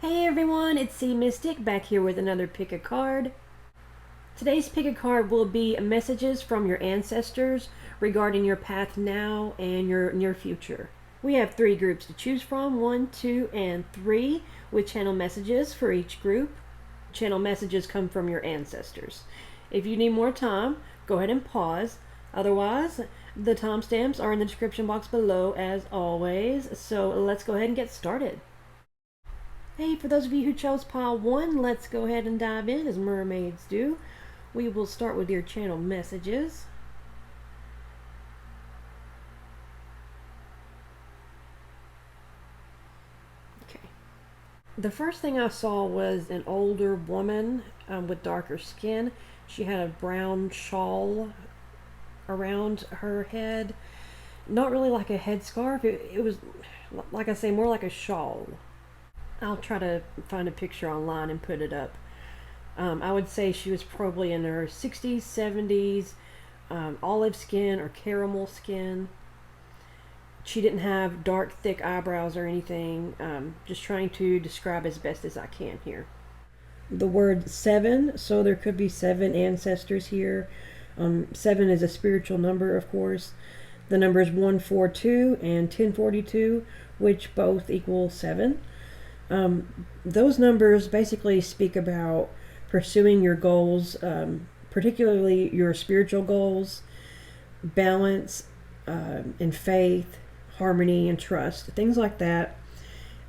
Hey everyone, it's SeaMystic back here with another pick a card. Today's pick a card will be messages from your ancestors regarding your path now and your near future. We have 3 groups to choose from, 1, 2, and 3, with channel messages for each group. Channel messages come from your ancestors. If you need more time, go ahead and pause. Otherwise, the timestamps are in the description box below as always. So let's go ahead and get started. Hey, for those of you who chose pile 1, let's go ahead and dive in as mermaids do. We will start with your channel messages. Okay. The first thing I saw was an older woman with darker skin. She had a brown shawl around her head. Not really like a headscarf. It was, like I say, more like a shawl. I'll try to find a picture online and put it up. I would say she was probably in her 60s, 70s, olive skin or caramel skin. She didn't have dark, thick eyebrows or anything. Just trying to describe as best as I can here. The word 7, so there could be 7 ancestors here. 7 is a spiritual number, of course. The numbers 142 and 1042, which both equal 7. Those numbers basically speak about pursuing your goals, particularly your spiritual goals, balance, and faith, harmony, and trust, things like that,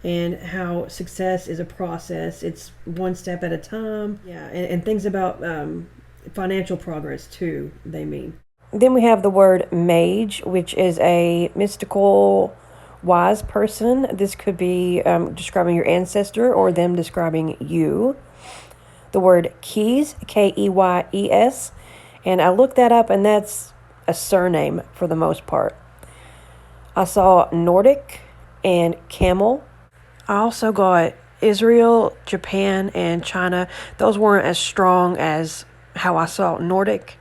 and how success is a process. It's one step at a time. Yeah, and things about financial progress too, they mean. Then we have the word mage, which is a mystical wise person. This could be describing your ancestor or them describing you. The word keys, Keyes, and I looked that up, and that's a surname for the most part. I saw Nordic and camel. I also got Israel, Japan, and China. Those weren't as strong as how I saw Nordic.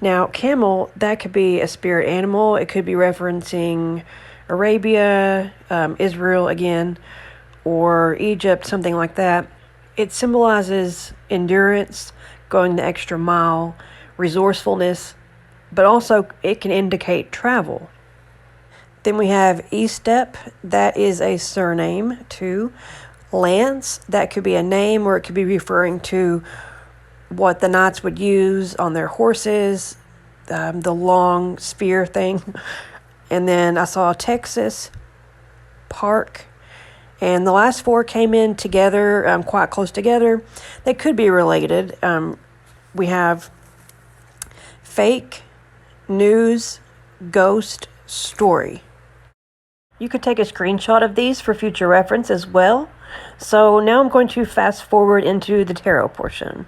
Now, camel, that could be a spirit animal. It could be referencing Arabia, Israel again, or Egypt, something like that. It symbolizes endurance, going the extra mile, resourcefulness, but also it can indicate travel. Then we have Estep, that is a surname too. Lance, that could be a name, or it could be referring to what the knights would use on their horses, the long spear thing. And then I saw Texas, Park, and the last 4 came in together, quite close together. They could be related. We have fake, news, ghost, story. You could take a screenshot of these for future reference as well. So now I'm going to fast forward into the tarot portion.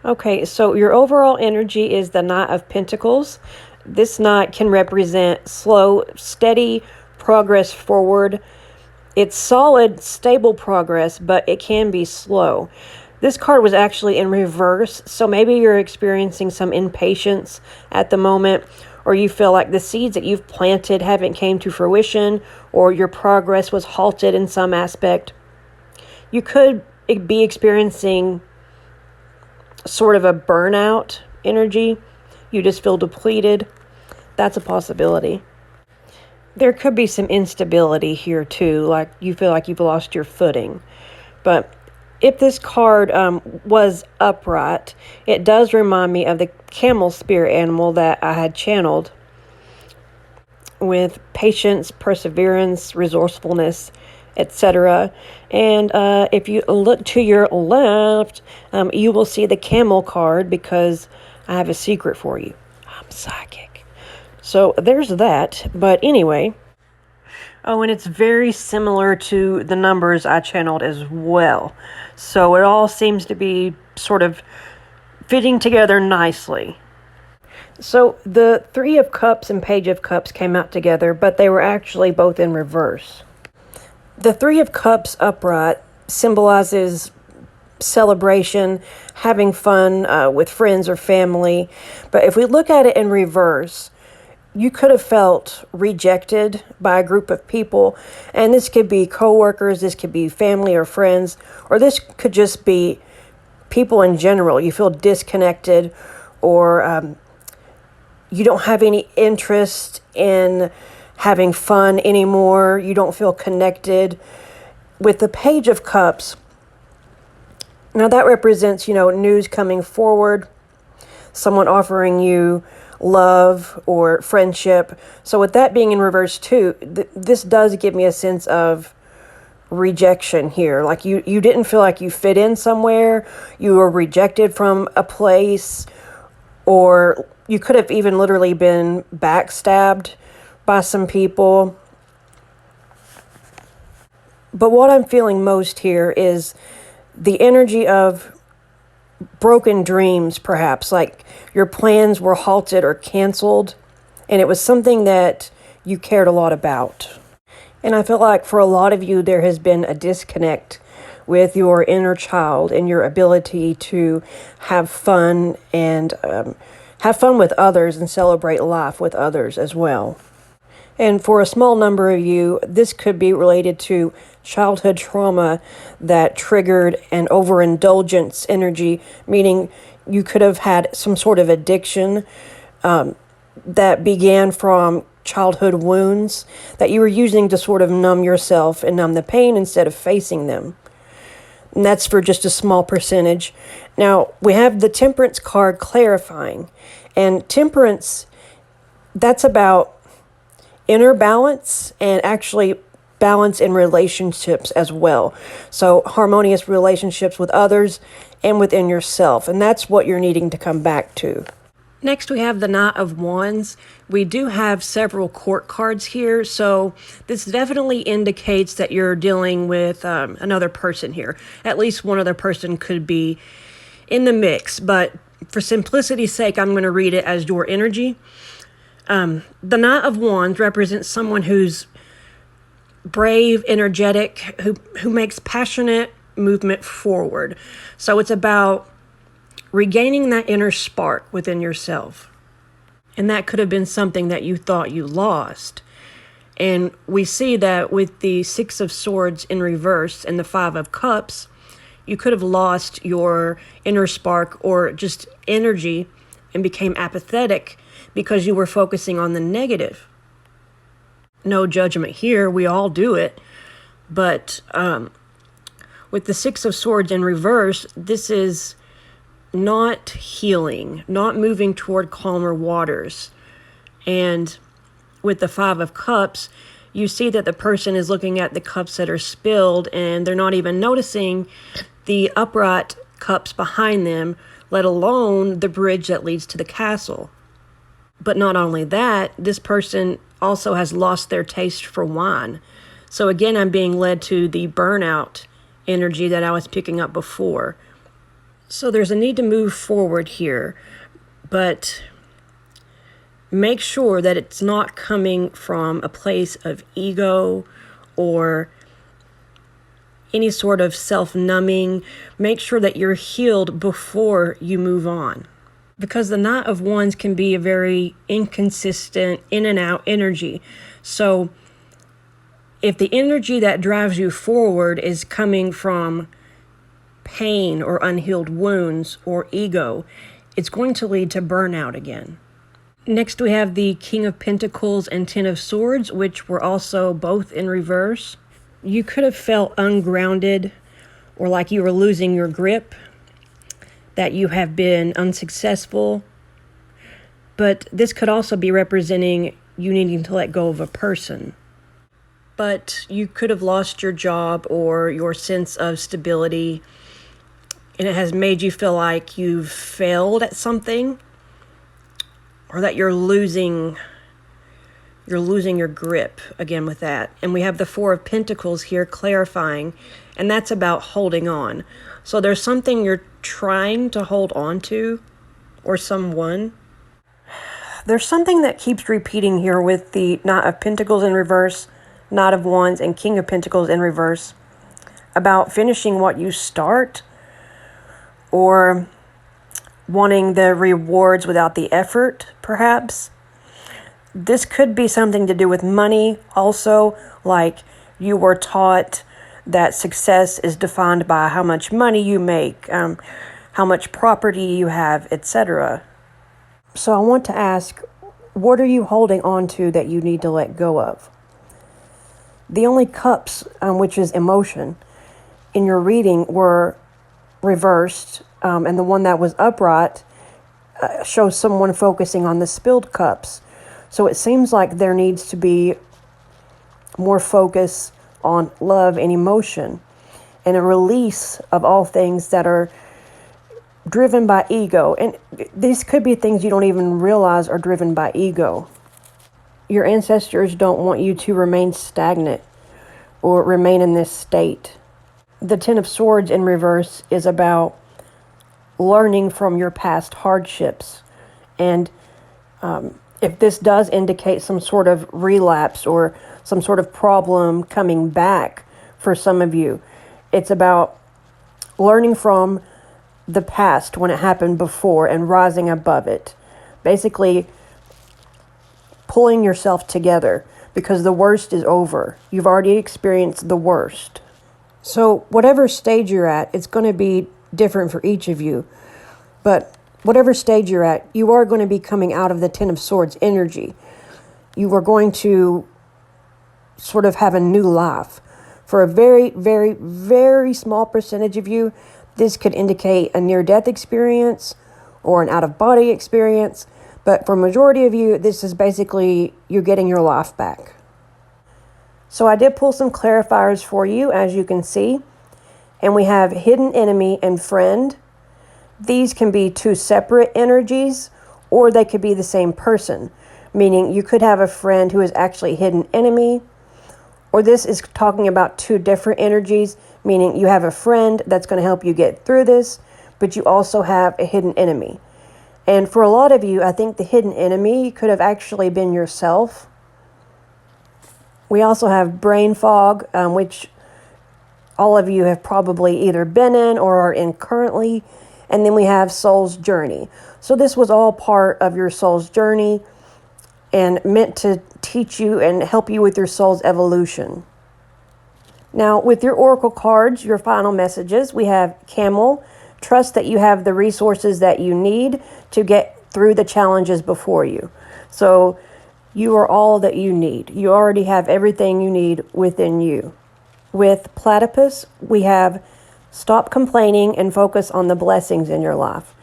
Okay, so your overall energy is the Knight of Pentacles. This knight can represent slow, steady progress forward. It's solid, stable progress, but it can be slow. This card was actually in reverse, so maybe you're experiencing some impatience at the moment, or you feel like the seeds that you've planted haven't came to fruition, or your progress was halted in some aspect. You could be experiencing sort of a burnout energy. You just feel depleted. That's a possibility. There could be some instability here too, like you feel like you've lost your footing. But if this card was upright, it does remind me of the camel spirit animal that I had channeled, with patience, perseverance, resourcefulness, etc. And if you look to your left, you will see the camel card, because I have a secret for you. I'm psychic. So there's that. But anyway. Oh, and it's very similar to the numbers I channeled as well. So it all seems to be sort of fitting together nicely. So the Three of Cups and Page of Cups came out together, but they were actually both in reverse. The Three of Cups upright symbolizes celebration, having fun with friends or family. But if we look at it in reverse, you could have felt rejected by a group of people. And this could be coworkers, this could be family or friends, or this could just be people in general. You feel disconnected, or you don't have any interest in having fun anymore. You don't feel connected. With the Page of Cups, now that represents, news coming forward, someone offering you love or friendship. So with that being in reverse too, this does give me a sense of rejection here. Like you didn't feel like you fit in somewhere, you were rejected from a place, or you could have even literally been backstabbed by some people. But what I'm feeling most here is the energy of broken dreams, perhaps, like your plans were halted or canceled, and it was something that you cared a lot about. And I feel like for a lot of you, there has been a disconnect with your inner child and your ability to have fun and have fun with others and celebrate life with others as well. And for a small number of you, this could be related to childhood trauma that triggered an overindulgence energy, meaning you could have had some sort of addiction that began from childhood wounds that you were using to sort of numb yourself and numb the pain instead of facing them. And that's for just a small percentage. Now, we have the Temperance card clarifying. And Temperance, that's about inner balance and actually balance in relationships as well. So harmonious relationships with others and within yourself. And that's what you're needing to come back to. Next, we have the Knight of Wands. We do have several court cards here, so this definitely indicates that you're dealing with another person here. At least one other person could be in the mix, but for simplicity's sake, I'm going to read it as your energy. The Knight of Wands represents someone who's brave, energetic, who makes passionate movement forward. So it's about regaining that inner spark within yourself. And that could have been something that you thought you lost. And we see that with the Six of Swords in reverse and the Five of Cups, you could have lost your inner spark or just energy and became apathetic because you were focusing on the negative. No judgment here, we all do it. But with the Six of Swords in reverse, this is not healing, not moving toward calmer waters. And with the Five of Cups, you see that the person is looking at the cups that are spilled and they're not even noticing the upright cups behind them, let alone the bridge that leads to the castle. But not only that, this person also has lost their taste for wine. So again, I'm being led to the burnout energy that I was picking up before. So there's a need to move forward here, but make sure that it's not coming from a place of ego or any sort of self-numbing. Make sure that you're healed before you move on. Because the Knight of Wands can be a very inconsistent, in and out energy. So if the energy that drives you forward is coming from pain or unhealed wounds or ego, it's going to lead to burnout again. Next, we have the King of Pentacles and Ten of Swords, which were also both in reverse. You could have felt ungrounded or like you were losing your grip, that you have been unsuccessful. But this could also be representing you needing to let go of a person. But you could have lost your job or your sense of stability, and it has made you feel like you've failed at something, or that you're losing your grip again with that. And we have the Four of Pentacles here clarifying, and that's about holding on. So there's something you're trying to hold on to, or someone. There's something that keeps repeating here with the Knight of Pentacles in reverse, Knight of Wands, and King of Pentacles in reverse, about finishing what you start, or wanting the rewards without the effort, perhaps. This could be something to do with money also, like you were taught that success is defined by how much money you make, how much property you have, etc. So I want to ask, what are you holding on to that you need to let go of? The only cups, which is emotion, in your reading were reversed, and the one that was upright shows someone focusing on the spilled cups. So it seems like there needs to be more focus on love and emotion, and a release of all things that are driven by ego. And these could be things you don't even realize are driven by ego. Your ancestors don't want you to remain stagnant or remain in this state. The Ten of Swords in reverse is about learning from your past hardships. And if this does indicate some sort of relapse or some sort of problem coming back for some of you, it's about learning from the past when it happened before and rising above it. Basically, pulling yourself together because the worst is over. You've already experienced the worst. So whatever stage you're at, it's going to be different for each of you. But whatever stage you're at, you are going to be coming out of the Ten of Swords energy. You are going to sort of have a new life. For a very, very, very small percentage of you, this could indicate a near-death experience or an out-of-body experience. But for a majority of you, this is basically you getting your life back. So I did pull some clarifiers for you, as you can see. And we have hidden enemy and friend. These can be two separate energies, or they could be the same person. Meaning you could have a friend who is actually hidden enemy, or this is talking about two different energies, meaning you have a friend that's going to help you get through this, but you also have a hidden enemy. And for a lot of you, I think the hidden enemy could have actually been yourself. We also have brain fog, which all of you have probably either been in or are in currently. And then we have soul's journey. So this was all part of your soul's journey and meant to teach you and help you with your soul's evolution. Now, with your oracle cards, your final messages, we have Camel. Trust that you have the resources that you need to get through the challenges before you. So you are all that you need. You already have everything you need within you. With Platypus, we have stop complaining and focus on the blessings in your life.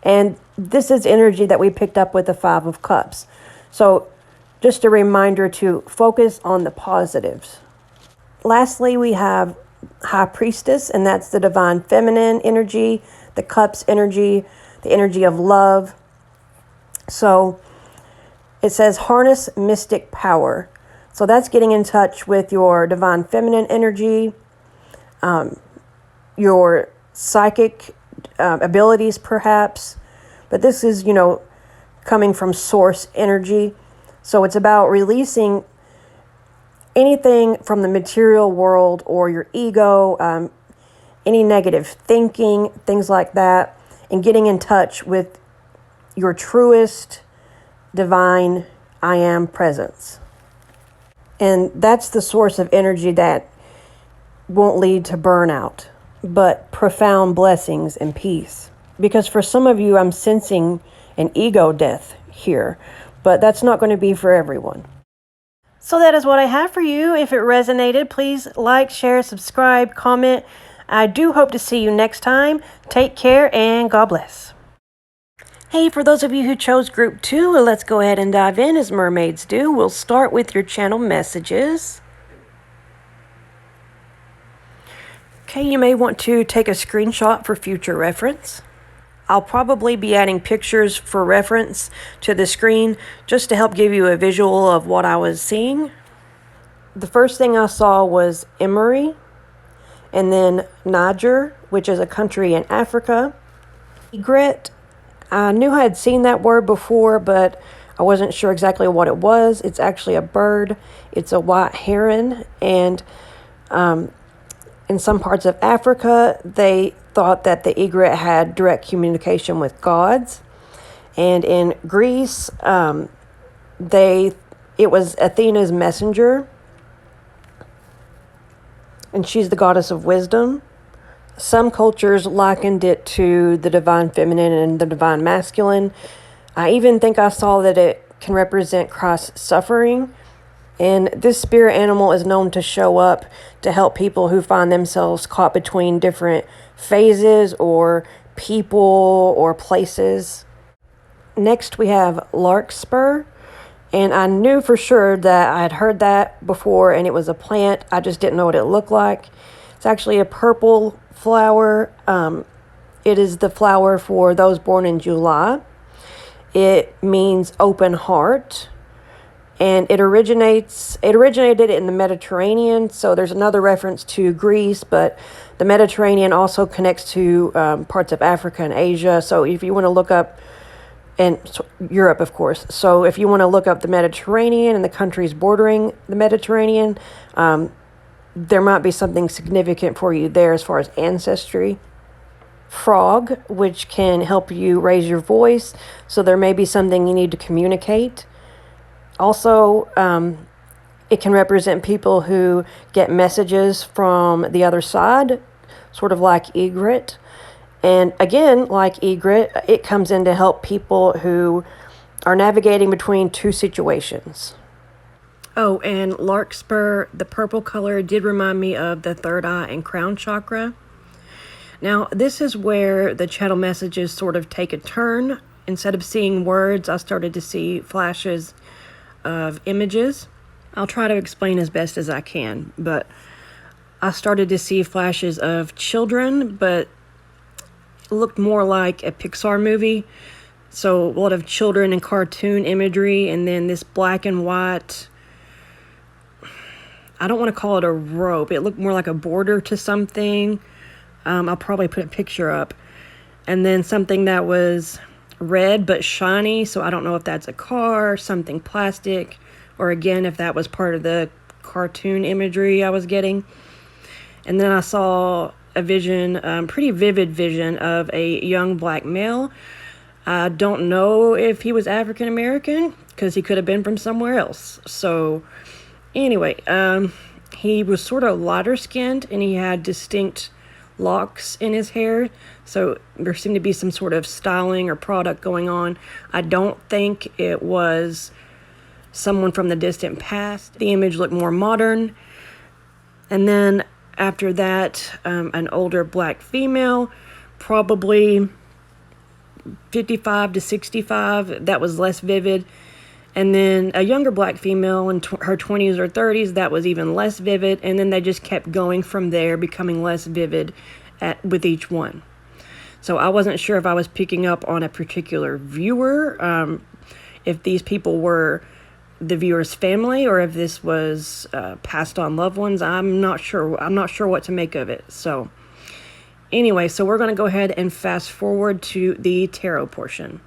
And this is energy that we picked up with the Five of Cups. So just a reminder to focus on the positives. Lastly, we have High Priestess, and that's the divine feminine energy, the cups energy, the energy of love. So it says harness mystic power. So that's getting in touch with your divine feminine energy, your psychic abilities perhaps, but this is, coming from source energy. So it's about releasing anything from the material world or your ego, any negative thinking, things like that, and getting in touch with your truest divine I am presence. And that's the source of energy that won't lead to burnout, but profound blessings and peace. Because for some of you, I'm sensing an ego death here, but that's not going to be for everyone. So that is what I have for you. If it resonated, please like, share, subscribe, comment. I do hope to see you next time. Take care and God bless. Hey, for those of you who chose group 2, let's go ahead and dive in as mermaids do. We'll start with your channel messages. Okay, you may want to take a screenshot for future reference. I'll probably be adding pictures for reference to the screen just to help give you a visual of what I was seeing. The first thing I saw was Emery, and then Niger, which is a country in Africa. Egret, I knew I had seen that word before, but I wasn't sure exactly what it was. It's actually a bird. It's a white heron, and in some parts of Africa, they thought that the egret had direct communication with gods. And in Greece, it was Athena's messenger, and she's the goddess of wisdom. Some cultures likened it to the divine feminine and the divine masculine. I even think I saw that it can represent Christ's suffering. And this spirit animal is known to show up to help people who find themselves caught between different phases or people or places. Next, we have larkspur. And I knew for sure that I had heard that before, and it was a plant. I just didn't know what it looked like. It's actually a purple flower. It is the flower for those born in July. It means open heart. And it originated in the Mediterranean, so there's another reference to Greece, but the Mediterranean also connects to parts of Africa and Asia. So if you want to look up, and Europe, of course. So if you want to look up the Mediterranean and the countries bordering the Mediterranean, there might be something significant for you there as far as ancestry. Frog, which can help you raise your voice, so there may be something you need to communicate. Also, it can represent people who get messages from the other side, sort of like egret. And again, like egret, it comes in to help people who are navigating between two situations. Oh, and larkspur, the purple color, did remind me of the third eye and crown chakra. Now, this is where the channel messages sort of take a turn. Instead of seeing words, I started to see flashes of images. I'll try to explain as best as I can, but I started to see flashes of children, but it looked more like a Pixar movie. So a lot of children and cartoon imagery, and then this black and white, I don't want to call it a rope. It looked more like a border to something. I'll probably put a picture up. And then something that was red but shiny, so I don't know if that's a car, something plastic, or again if that was part of the cartoon imagery I was getting. And then I saw a vision, pretty vivid vision of a young black male. I don't know if he was African American, because he could have been from somewhere else. So anyway, he was sort of lighter skinned, and he had distinct locks in his hair, so there seemed to be some sort of styling or product going on. I don't think it was someone from the distant past. The image looked more modern. And then after that, an older black female, probably 55 to 65, that was less vivid. And then a younger black female in her 20s or 30s, that was even less vivid. And then they just kept going from there, becoming less vivid with each one. So I wasn't sure if I was picking up on a particular viewer, if these people were the viewer's family, or if this was passed on loved ones. I'm not sure. I'm not sure what to make of it. So Anyway, so we're going to go ahead and fast forward to the tarot portion.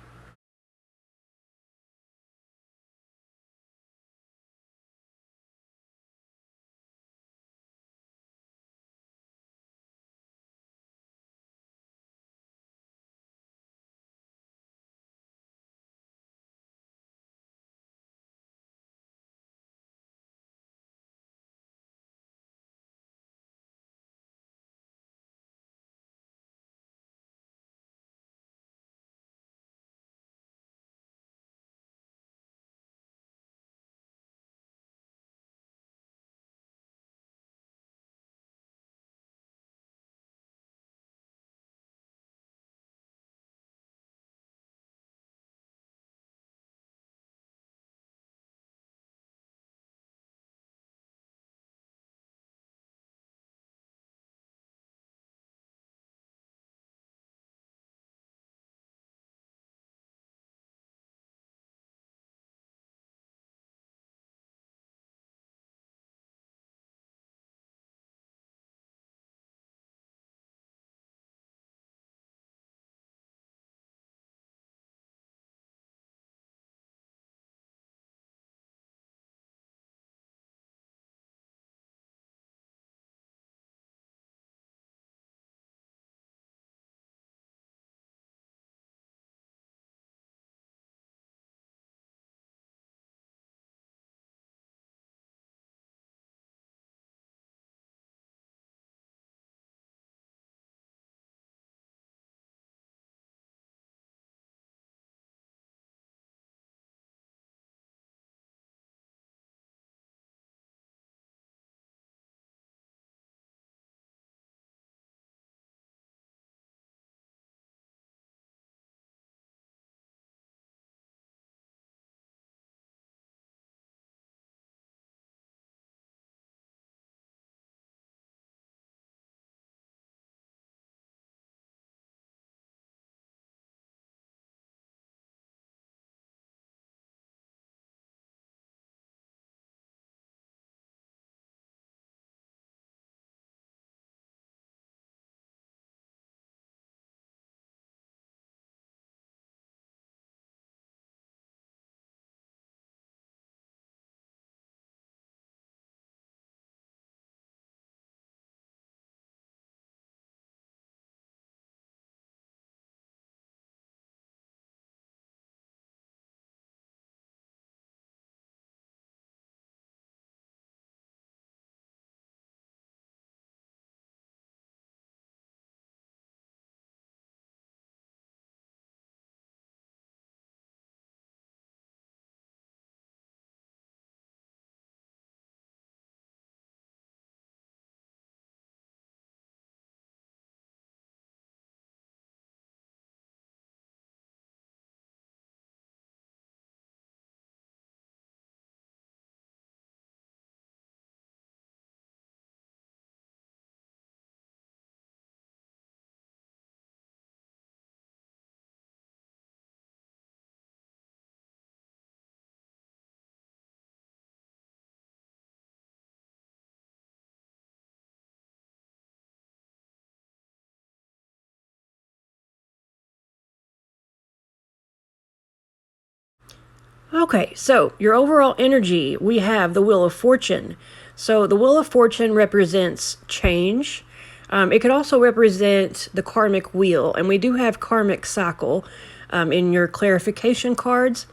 Okay, so your overall energy, we have the Wheel of Fortune. So the Wheel of Fortune represents change. It could also represent the karmic wheel, and we do have karmic cycle in your clarification cards.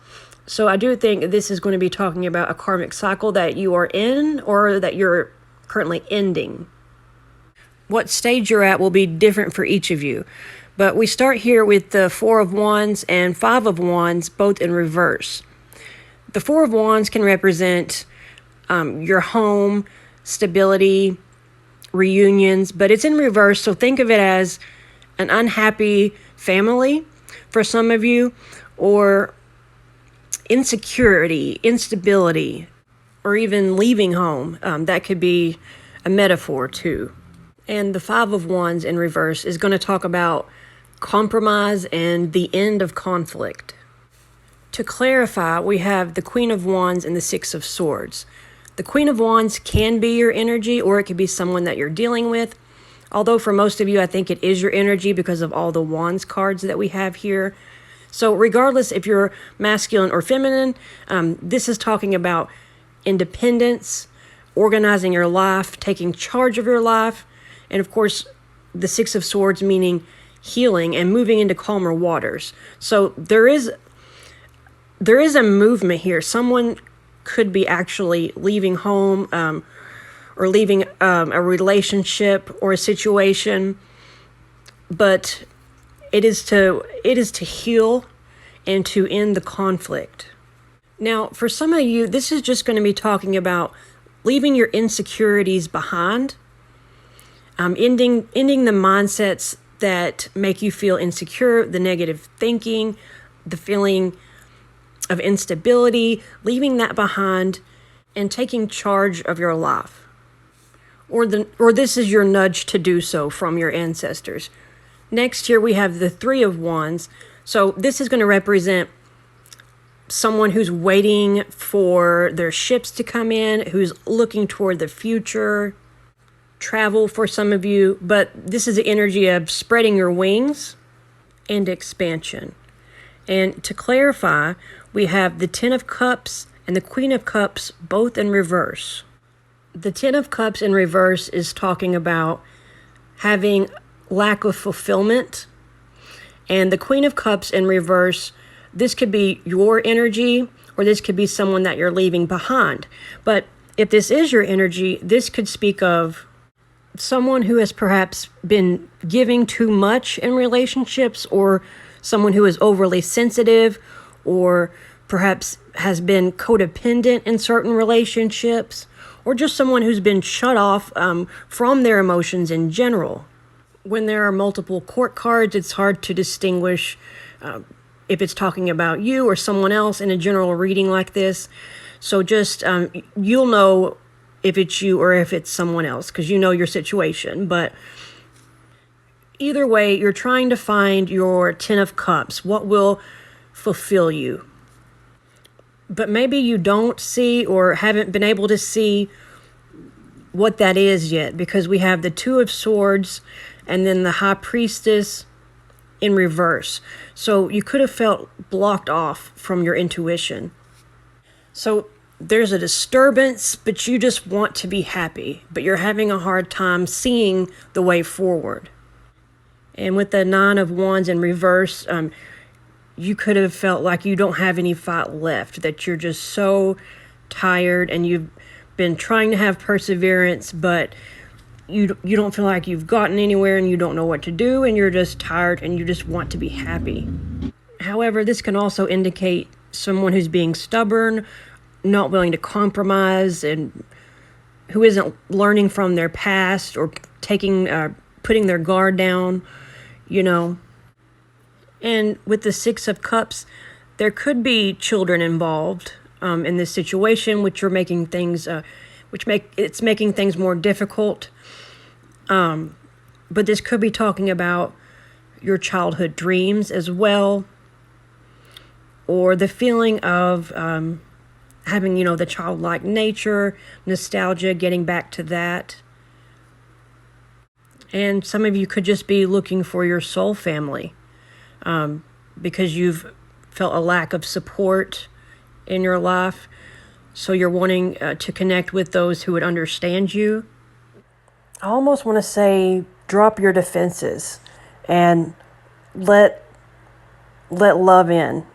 So I do think this is going to be talking about a karmic cycle that you are in or that you're currently ending. What stage you're at will be different for each of you. But we start here with the Four of Wands and Five of Wands, both in reverse. The Four of Wands can represent your home, stability, reunions, but it's in reverse, so think of it as an unhappy family for some of you, or insecurity, instability, or even leaving home. That could be a metaphor too. And the Five of Wands in reverse is going to talk about compromise and the end of conflict. To clarify, we have the Queen of Wands and the Six of Swords. The Queen of Wands can be your energy, or it could be someone that you're dealing with. Although for most of you, I think it is your energy because of all the wands cards that we have here. So regardless if you're masculine or feminine, this is talking about independence, organizing your life, taking charge of your life, and of course, the Six of Swords meaning healing and moving into calmer waters. So there is a movement here. Someone could be actually leaving home or leaving a relationship or a situation, but it is to heal and to end the conflict. Now, for some of you, this is just going to be talking about leaving your insecurities behind, ending the mindsets that make you feel insecure, the negative thinking, the feeling of instability, leaving that behind and taking charge of your life. Or this is your nudge to do so from your ancestors. Next here we have the Three of Wands. So this is going to represent someone who's waiting for their ships to come in, who's looking toward the future, travel for some of you, but this is the energy of spreading your wings and expansion. And to clarify, we have the Ten of Cups and the Queen of Cups both in reverse. The Ten of Cups in reverse is talking about having lack of fulfillment. And the Queen of Cups in reverse, this could be your energy or this could be someone that you're leaving behind. But if this is your energy, this could speak of someone who has perhaps been giving too much in relationships, or someone who is overly sensitive, or perhaps has been codependent in certain relationships, or just someone who's been shut off from their emotions in general. When there are multiple court cards, it's hard to distinguish if it's talking about you or someone else in a general reading like this. So just, you'll know if it's you or if it's someone else, because you know your situation. But either way, you're trying to find your Ten of Cups, what will fulfill you. But maybe you don't see or haven't been able to see what that is yet, because we have the Two of Swords and then the High Priestess in reverse. So you could have felt blocked off from your intuition. So there's a disturbance, but you just want to be happy, but you're having a hard time seeing the way forward. And with the Nine of Wands in reverse, you could have felt like you don't have any fight left, that you're just so tired and you've been trying to have perseverance, but you don't feel like you've gotten anywhere and you don't know what to do and you're just tired and you just want to be happy. However, this can also indicate someone who's being stubborn, not willing to compromise, and who isn't learning from their past or putting their guard down, you know. And with the Six of Cups, there could be children involved in this situation, which are making things, it's making things more difficult. But this could be talking about your childhood dreams as well, or the feeling of having, the childlike nature, nostalgia, getting back to that. And some of you could just be looking for your soul family, because you've felt a lack of support in your life. So you're wanting to connect with those who would understand you. I almost want to say drop your defenses and let love in.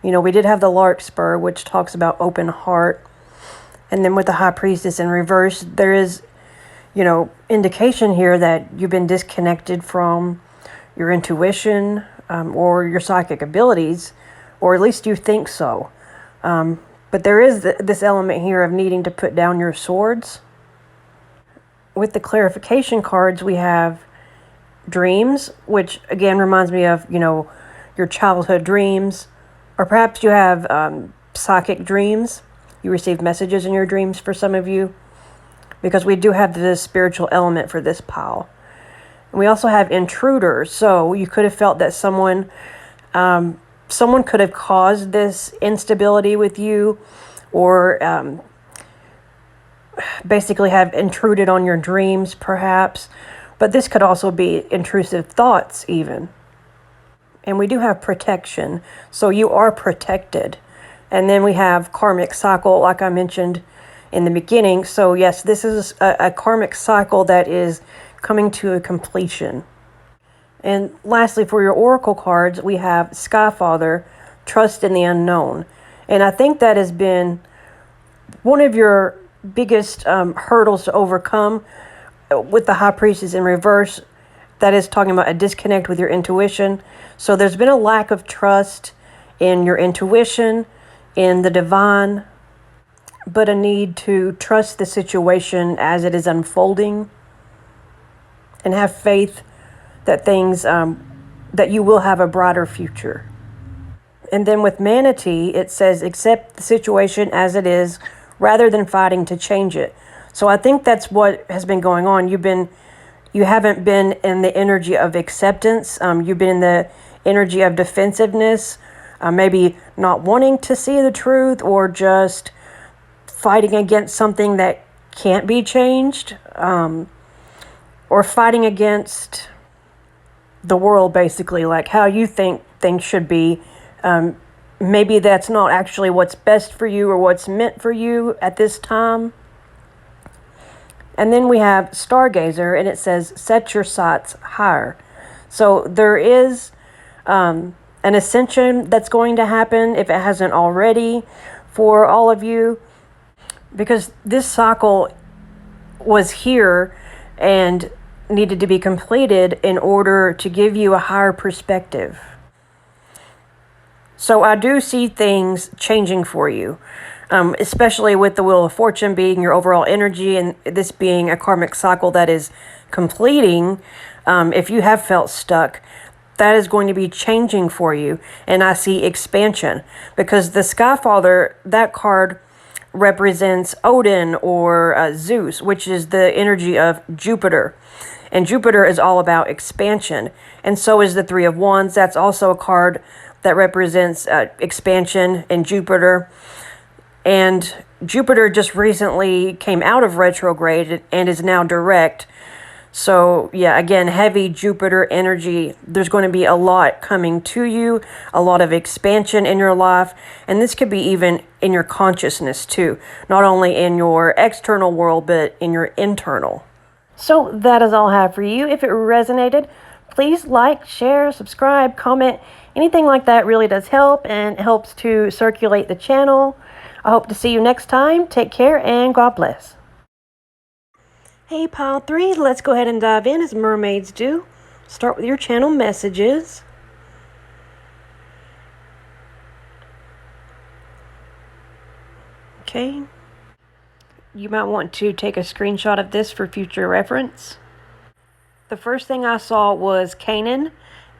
We did have the Larkspur, which talks about open heart. And then with the High Priestess in reverse, there is, indication here that you've been disconnected from your intuition or your psychic abilities, or at least you think so. But there is this element here of needing to put down your swords. With the clarification cards, we have dreams, which again reminds me of, your childhood dreams. Or perhaps you have psychic dreams. You receive messages in your dreams for some of you, because we do have the spiritual element for this pile. And we also have intruders. So you could have felt that someone could have caused this instability with you, or basically have intruded on your dreams perhaps, But this could also be intrusive thoughts even. And we do have protection, so you are protected. And then we have karmic cycle, like I mentioned in the beginning. So yes, this is a karmic cycle that is coming to a completion. And lastly, for your oracle cards, we have Skyfather, trust in the unknown. And I think that has been one of your biggest hurdles to overcome with the High Priestess in reverse. That is talking about a disconnect with your intuition. So there's been a lack of trust in your intuition, in the divine, but a need to trust the situation as it is unfolding and have faith that things, that you will have a brighter future. And then with Manatee, it says, accept the situation as it is rather than fighting to change it. So I think that's what has been going on. You haven't been in the energy of acceptance. You've been in the energy of defensiveness, maybe not wanting to see the truth or just fighting against something that can't be changed, or fighting against the world, basically, like how you think things should be. Maybe that's not actually what's best for you or what's meant for you at this time. And then we have Stargazer, and it says, set your sights higher. So there is an ascension that's going to happen, if it hasn't already, for all of you, because this cycle was here and needed to be completed in order to give you a higher perspective. So I do see things changing for you, especially with the Wheel of Fortune being your overall energy and this being a karmic cycle that is completing. If you have felt stuck, that is going to be changing for you. And I see expansion because the Skyfather, that card represents Odin or Zeus, which is the energy of Jupiter. And Jupiter is all about expansion. And so is the Three of Wands. That's also a card that represents expansion in Jupiter. And Jupiter just recently came out of retrograde and is now direct. So yeah, again, heavy Jupiter energy. There's going to be a lot coming to you, a lot of expansion in your life. And this could be even in your consciousness too. Not only in your external world, but in your internal. So that is all I have for you. If it resonated, please like, share, subscribe, comment. Anything like that really does help and helps to circulate the channel. I hope to see you next time. Take care and God bless. Hey, Pile 3, let's go ahead and dive in as mermaids do. Start with your channel messages. Okay. You might want to take a screenshot of this for future reference. The first thing I saw was Canaan.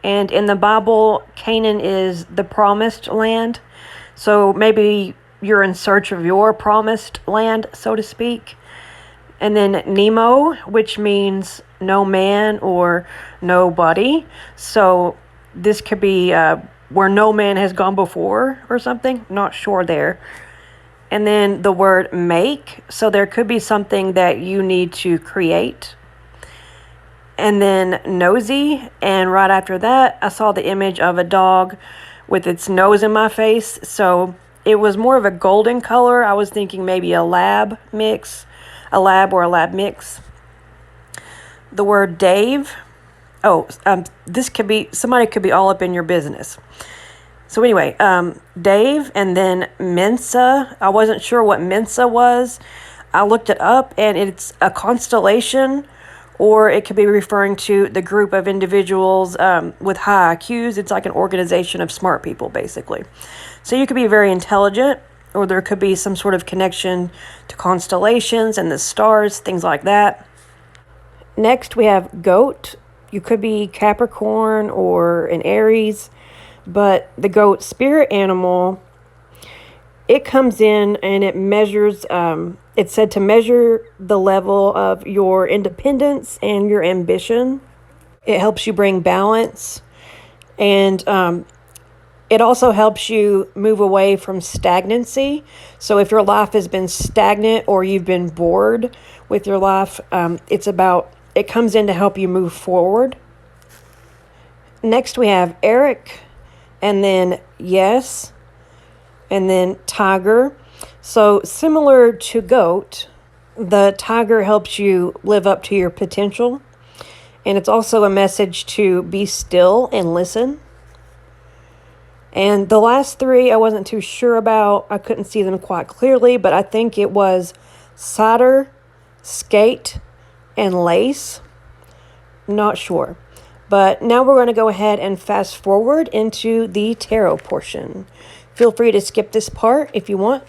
And in the Bible, Canaan is the promised land. So maybe you're in search of your promised land, so to speak. And then Nemo, which means no man or nobody. So this could be where no man has gone before or something. Not sure there. And then the word make. So there could be something that you need to create. And then nosy, and right after that, I saw the image of a dog with its nose in my face. So it was more of a golden color. I was thinking maybe a lab mix, a lab or a lab mix. The word Dave. This could be, somebody could be all up in your business. So anyway, Dave, and then Mensa. I wasn't sure what Mensa was. I looked it up, and it's a constellation, or it could be referring to the group of individuals with high IQs. It's like an organization of smart people, basically. So you could be very intelligent, or there could be some sort of connection to constellations and the stars, things like that. Next, we have goat. You could be Capricorn or an Aries, but the goat spirit animal, it comes in and it measures, it's said to measure the level of your independence and your ambition. It helps you bring balance, and it also helps you move away from stagnancy. So if your life has been stagnant or you've been bored with your life, it's about it comes in to help you move forward. Next we have Eric, and then Yes, and then Tiger. So similar to Goat, the Tiger helps you live up to your potential. And it's also a message to be still and listen. And the last three I wasn't too sure about. I couldn't see them quite clearly, but I think it was Cider, Skate, and Lace. Not sure. But now we're going to go ahead and fast forward into the tarot portion. Feel free to skip this part if you want.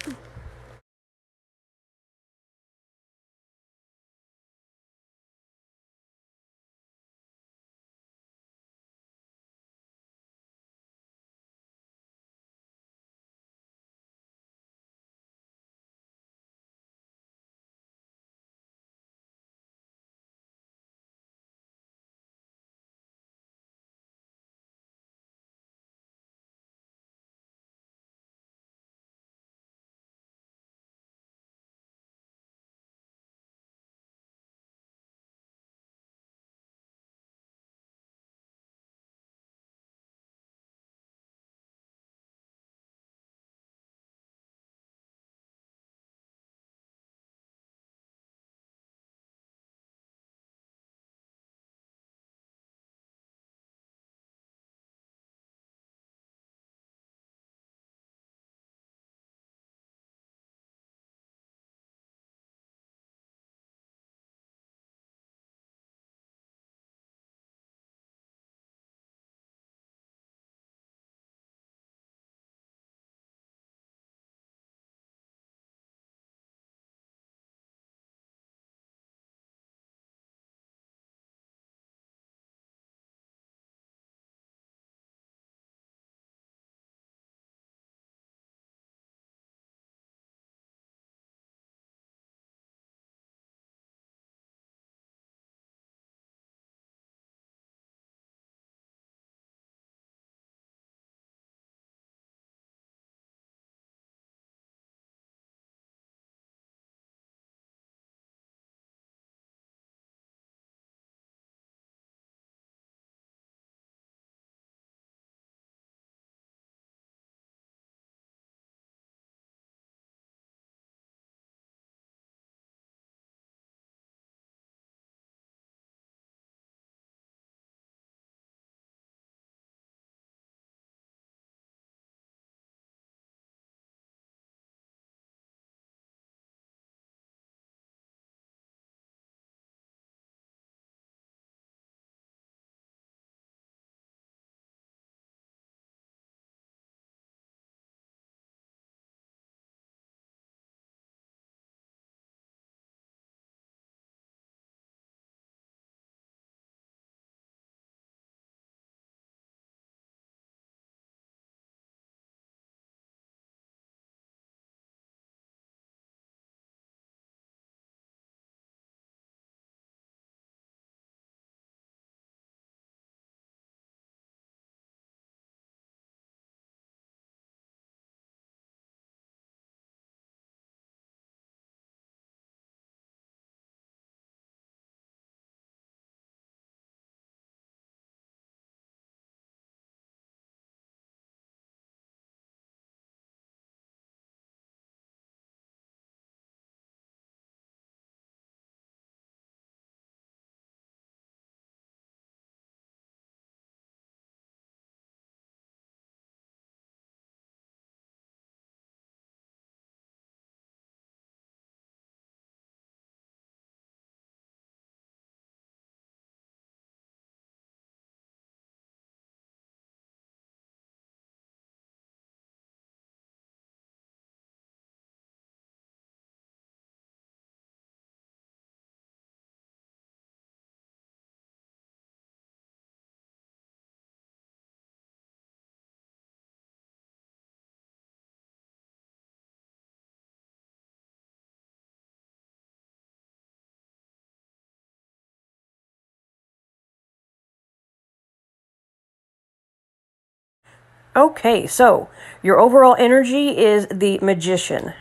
Okay, so your overall energy is the Magician.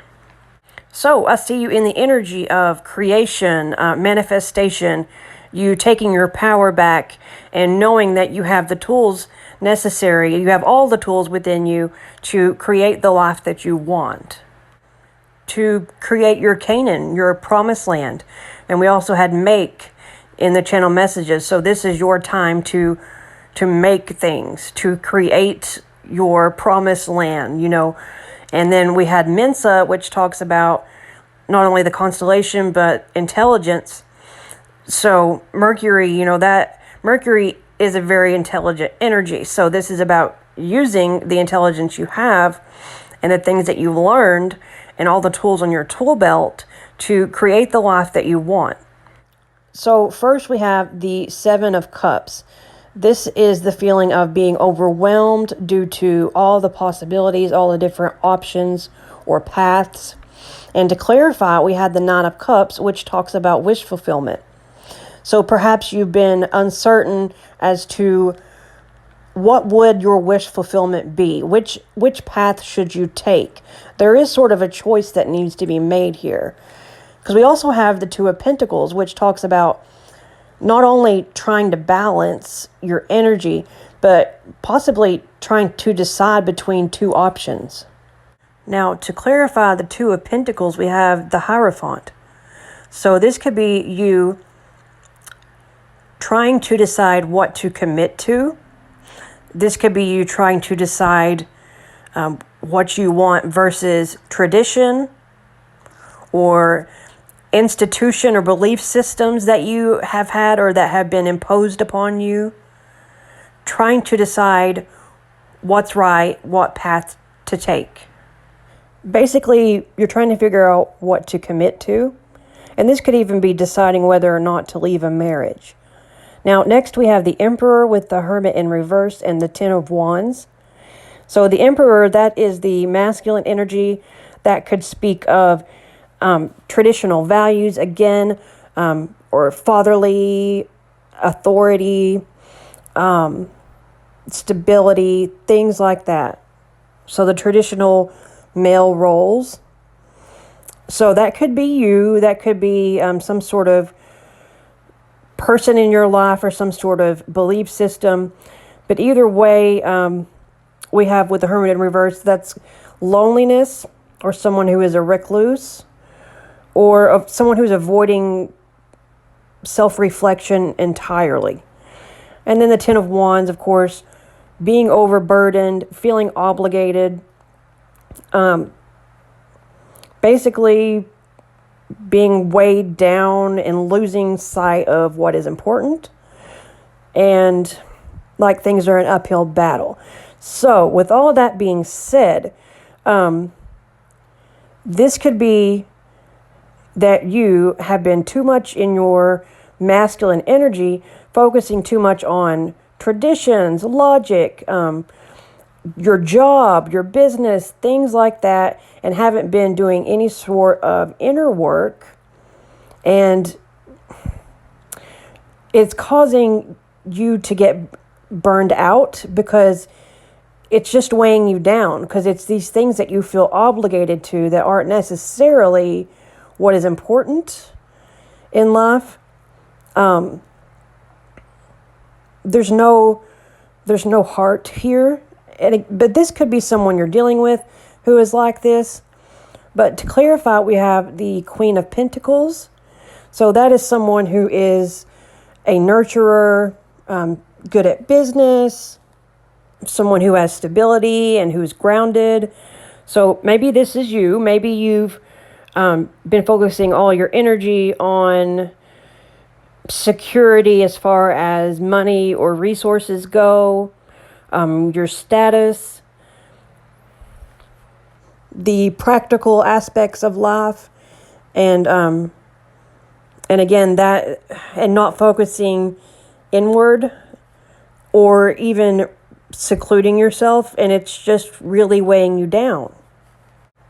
So I see you in the energy of creation, manifestation. you taking your power back and knowing that you have the tools necessary. You have all the tools within you to create the life that you want, to create your Canaan, your promised land. And we also had make in the channel messages. So this is your time to make things, to create your promised land, you know. And then we had Mensa, which talks about not only the constellation, but intelligence. So Mercury, you know, that Mercury is a very intelligent energy. So this is about using the intelligence you have and the things that you learned and all the tools on your tool belt to create the life that you want. So first we have the Seven of Cups. This is the feeling of being overwhelmed due to all the possibilities, all the different options or paths. And to clarify, we had the Nine of Cups, which talks about wish fulfillment. So perhaps you've been uncertain as to what would your wish fulfillment be? Which path should you take? There is sort of a choice that needs to be made here. Because we also have the Two of Pentacles, which talks about not only trying to balance your energy, but possibly trying to decide between two options. Now, to clarify the Two of Pentacles, we have the Hierophant. So this could be you trying to decide what to commit to. This could be you trying to decide what you want versus tradition or institution or belief systems that you have had or that have been imposed upon you. Trying to decide what's right, what path to take. Basically, you're trying to figure out what to commit to. And this could even be deciding whether or not to leave a marriage. Now, next we have the Emperor with the Hermit in reverse and the Ten of Wands. So the Emperor, that is the masculine energy that could speak of traditional values, again, or fatherly authority, stability, things like that. So the traditional male roles. So that could be you. That could be some sort of person in your life or some sort of belief system. But either way, we have with the Hermit in reverse, that's loneliness or someone who is a recluse or of someone who's avoiding self-reflection entirely. And then the Ten of Wands, of course, being overburdened, feeling obligated, basically being weighed down and losing sight of what is important and like things are an uphill battle. So with all of that being said, this could be that you have been too much in your masculine energy, focusing too much on traditions, logic, your job, your business, things like that, and haven't been doing any sort of inner work. And it's causing you to get burned out because it's just weighing you down, because it's these things that you feel obligated to that aren't necessarily what is important in life. There's no heart here. But this could be someone you're dealing with who is like this. But to clarify, we have the Queen of Pentacles. So that is someone who is a nurturer, good at business, someone who has stability and who's grounded. So maybe this is you. Maybe you've been focusing all your energy on security as far as money or resources go. Your status, the practical aspects of life, and again that, and not focusing inward or even secluding yourself, and it's just really weighing you down.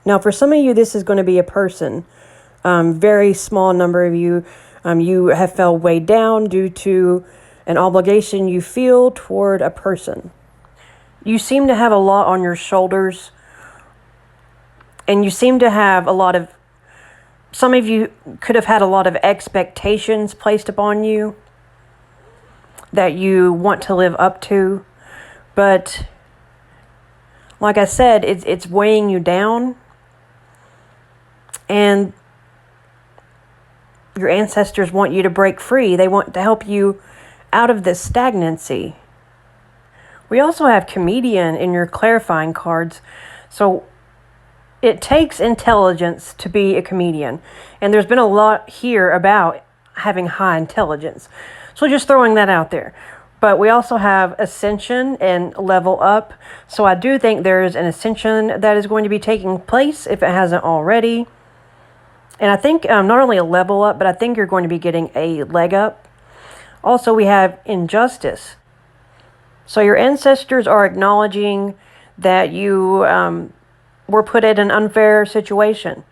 Now, for some of you, this is going to be a person. Very small number of you, you have felt weighed down due to an obligation you feel toward a person. You seem to have a lot on your shoulders, and you seem to have some of you could have had a lot of expectations placed upon you. that you want to live up to. But like I said, it's weighing you down. And your ancestors want you to break free. They want to help you out of this stagnancy. We also have comedian in your clarifying cards. So it takes intelligence to be a comedian. And there's been a lot here about having high intelligence. So just throwing that out there. But we also have ascension and level up. So I do think there's an ascension that is going to be taking place if it hasn't already. And I think not only a level up, but I think you're going to be getting a leg up. Also, we have injustice. So your ancestors are acknowledging that you were put in an unfair situation.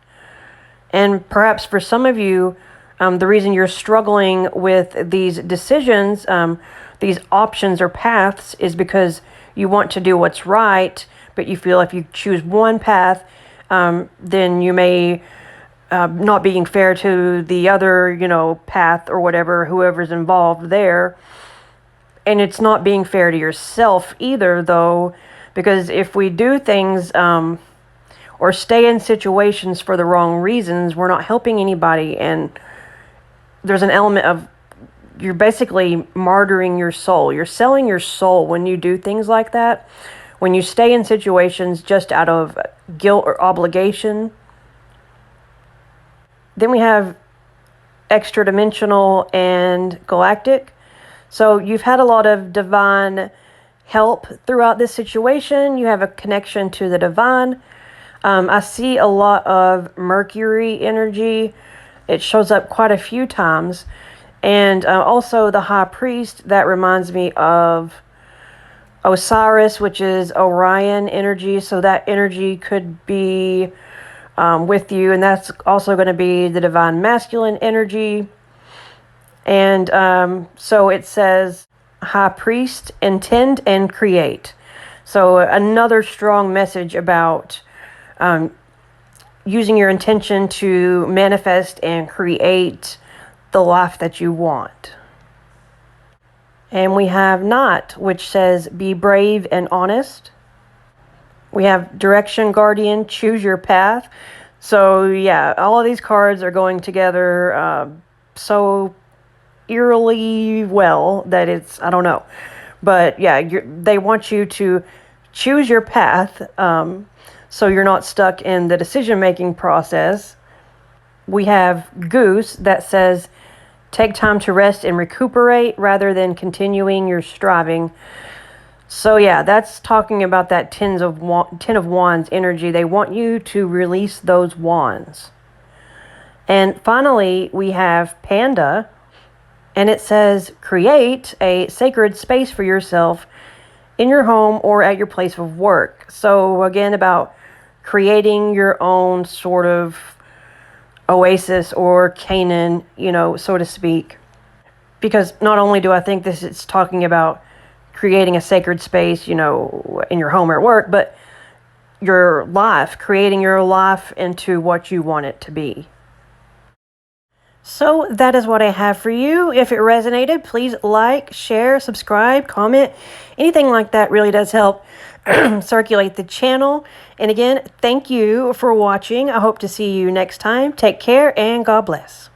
And perhaps for some of you, the reason you're struggling with these decisions, these options or paths, is because you want to do what's right, but you feel if you choose one path, then you may not being fair to the other, path or whatever, whoever's involved there. And it's not being fair to yourself either, though, because if we do things or stay in situations for the wrong reasons, we're not helping anybody. And there's an element of you're basically martyring your soul. You're selling your soul when you do things like that. When you stay in situations just out of guilt or obligation. Then we have extra-dimensional and galactic. So you've had a lot of divine help throughout this situation. You have a connection to the divine. I see a lot of Mercury energy. It shows up quite a few times. And also the High Priest, that reminds me of Osiris, which is Orion energy. So that energy could be with you. And that's also going to be the divine masculine energy. And so it says, High Priest, intend and create. So another strong message about using your intention to manifest and create the life that you want. And we have Not, which says, be brave and honest. We have Direction Guardian, choose your path. So yeah, all of these cards are going together so eerily well that I don't know. But yeah, they want you to choose your path so you're not stuck in the decision-making process. We have Goose that says, take time to rest and recuperate rather than continuing your striving. So yeah, that's talking about that Ten of Wands energy. They want you to release those wands. And finally, we have Panda. And it says, create a sacred space for yourself in your home or at your place of work. So again, about creating your own sort of oasis or Canaan, so to speak. Because not only do I think this is talking about creating a sacred space, in your home or at work, but your life, creating your life into what you want it to be. So that is what I have for you. If it resonated, please like, share, subscribe, comment. Anything like that really does help circulate the channel. And again, thank you for watching. I hope to see you next time. Take care and God bless.